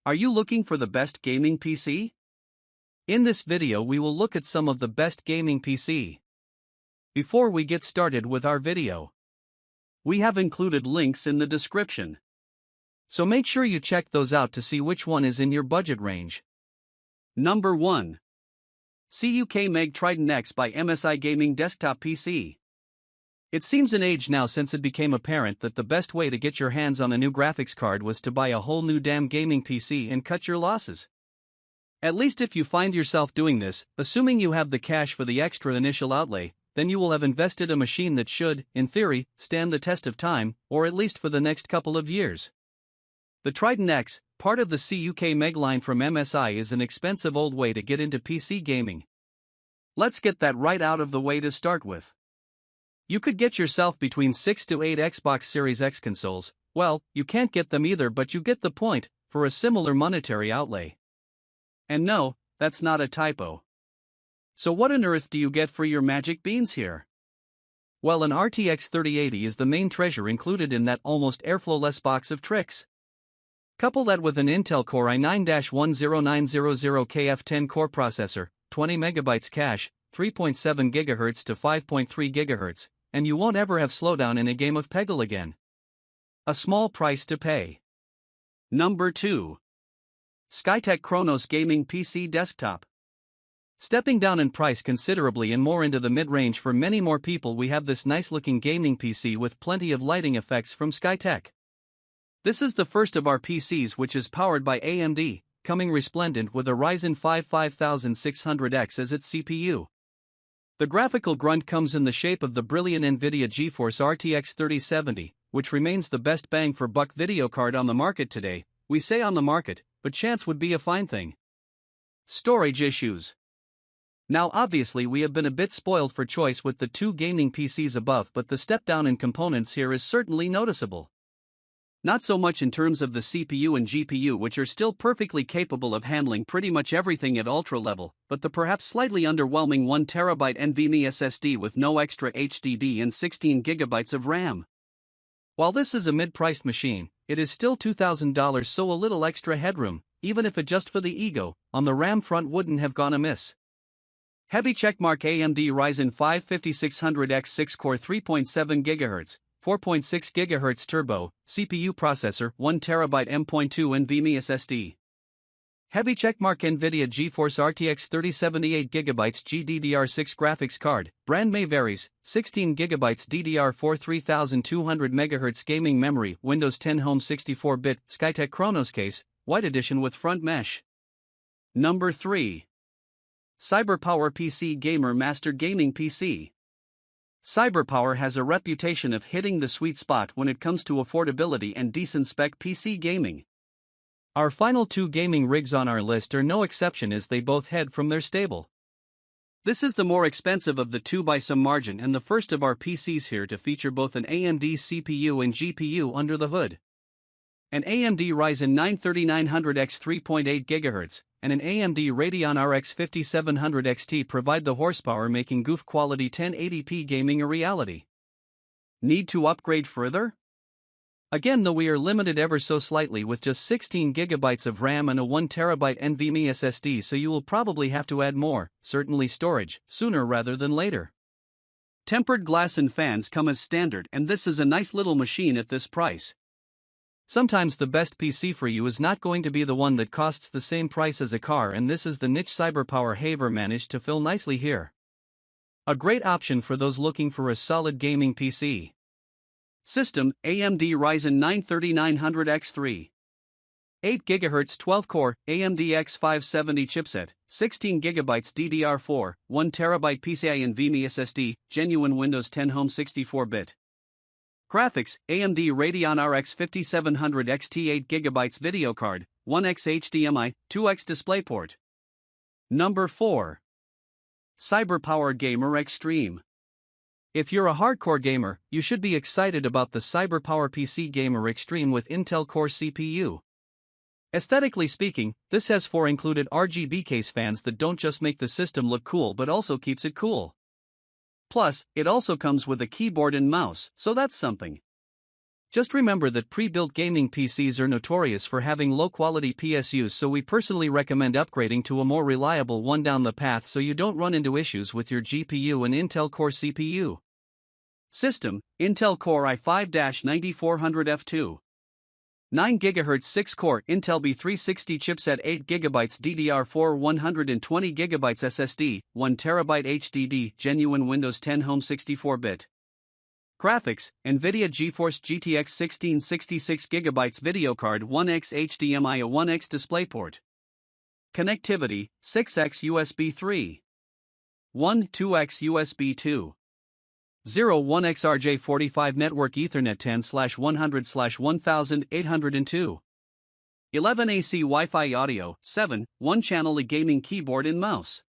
Are you looking for the best gaming PC? In this video we will look at some of the best gaming PC. Before we get started with our video, we have included links in the description. So make sure you check those out to see which one is in your budget range. Number 1. CUK Meg Trident X by MSI Gaming Desktop PC. It seems an age now since it became apparent that the best way to get your hands on a new graphics card was to buy a whole new damn gaming PC and cut your losses. At least if you find yourself doing this, assuming you have the cash for the extra initial outlay, then you will have invested a machine that should, in theory, stand the test of time, or at least for the next couple of years. The Trident X, part of the CUK Meg line from MSI, is an expensive old way to get into PC gaming. Let's get that right out of the way to start with. You could get yourself between 6 to 8 Xbox Series X consoles. Well, you can't get them either, but you get the point, for a similar monetary outlay. And no, that's not a typo. So what on earth do you get for your magic beans here? Well, an RTX 3080 is the main treasure included in that almost airflow-less box of tricks. Couple that with an Intel Core i9-10900KF10 core processor, 20 MB cache, 3.7 GHz to 5.3 GHz, and you won't ever have slowdown in a game of Peggle again. A small price to pay. Number 2. Skytech Chronos Gaming PC Desktop. Stepping down in price considerably and more into the mid-range for many more people, we have this nice-looking gaming PC with plenty of lighting effects from Skytech. This is the first of our PCs which is powered by AMD, coming resplendent with a Ryzen 5 5600X as its CPU. The graphical grunt comes in the shape of the brilliant NVIDIA GeForce RTX 3070, which remains the best bang for buck video card on the market today. We say on the market, but chance would be a fine thing. Storage issues. Now obviously we have been a bit spoiled for choice with the two gaming PCs above, but the step down in components here is certainly noticeable. Not so much in terms of the CPU and GPU, which are still perfectly capable of handling pretty much everything at ultra level, but the perhaps slightly underwhelming 1TB NVMe SSD with no extra HDD and 16GB of RAM. While this is a mid-priced machine, it is still $2,000, so a little extra headroom, even if adjust for the ego, on the RAM front wouldn't have gone amiss. Heavy checkmark AMD Ryzen 5 5600X 6-core 3.7 GHz, 4.6 GHz turbo, CPU processor, 1TB M.2 NVMe SSD. Heavy checkmark NVIDIA GeForce RTX 3070 8GB GDDR6 graphics card, brand may varies, 16GB DDR4 3200 MHz gaming memory, Windows 10 Home 64-bit, Skytech Chronos case, white edition with front mesh. Number 3. CyberpowerPC Gamer Master Gaming PC. Cyberpower has a reputation of hitting the sweet spot when it comes to affordability and decent spec PC gaming. Our final two gaming rigs on our list are no exception, as they both head from their stable. This is the more expensive of the two by some margin, and the first of our PCs here to feature both an AMD CPU and GPU under the hood. An AMD Ryzen 9 3900X 3.8 GHz, and an AMD Radeon RX 5700 XT provide the horsepower, making goof quality 1080p gaming a reality. Need to upgrade further? Again, though, we are limited ever so slightly with just 16GB of RAM and a 1TB NVMe SSD, so you will probably have to add more, certainly storage, sooner rather than later. Tempered glass and fans come as standard, and this is a nice little machine at this price. Sometimes the best PC for you is not going to be the one that costs the same price as a car, and this is the niche Cyberpower Haver managed to fill nicely here. A great option for those looking for a solid gaming PC. System: AMD Ryzen 9 3900X3. 8 GHz 12-core, AMD X570 chipset, 16GB DDR4, 1TB PCI NVMe SSD, genuine Windows 10 Home 64-bit. Graphics: AMD Radeon RX 5700 XT 8GB video card, 1x HDMI, 2x DisplayPort. Number 4. Cyberpower Gamer Xtreme. If you're a hardcore gamer, you should be excited about the CyberpowerPC Gamer Xtreme with Intel Core CPU. Aesthetically speaking, this has 4 included RGB case fans that don't just make the system look cool but also keeps it cool. Plus, it also comes with a keyboard and mouse, so that's something. Just remember that pre-built gaming PCs are notorious for having low-quality PSUs, so we personally recommend upgrading to a more reliable one down the path so you don't run into issues with your GPU and Intel Core CPU. System: Intel Core i5-9400F2. 9 GHz 6-core Intel B360 chipset, 8 GB DDR4, 120 GB SSD, 1 TB HDD, genuine Windows 10 Home 64-bit. Graphics: NVIDIA GeForce GTX 1660, 6 GB video card, 1x HDMI, a 1x DisplayPort. Connectivity: 6x USB 3, 2x USB 2, 1x RJ45 network Ethernet 10/100/1802, 11 AC Wi-Fi audio, 7, 1-channel gaming keyboard and mouse.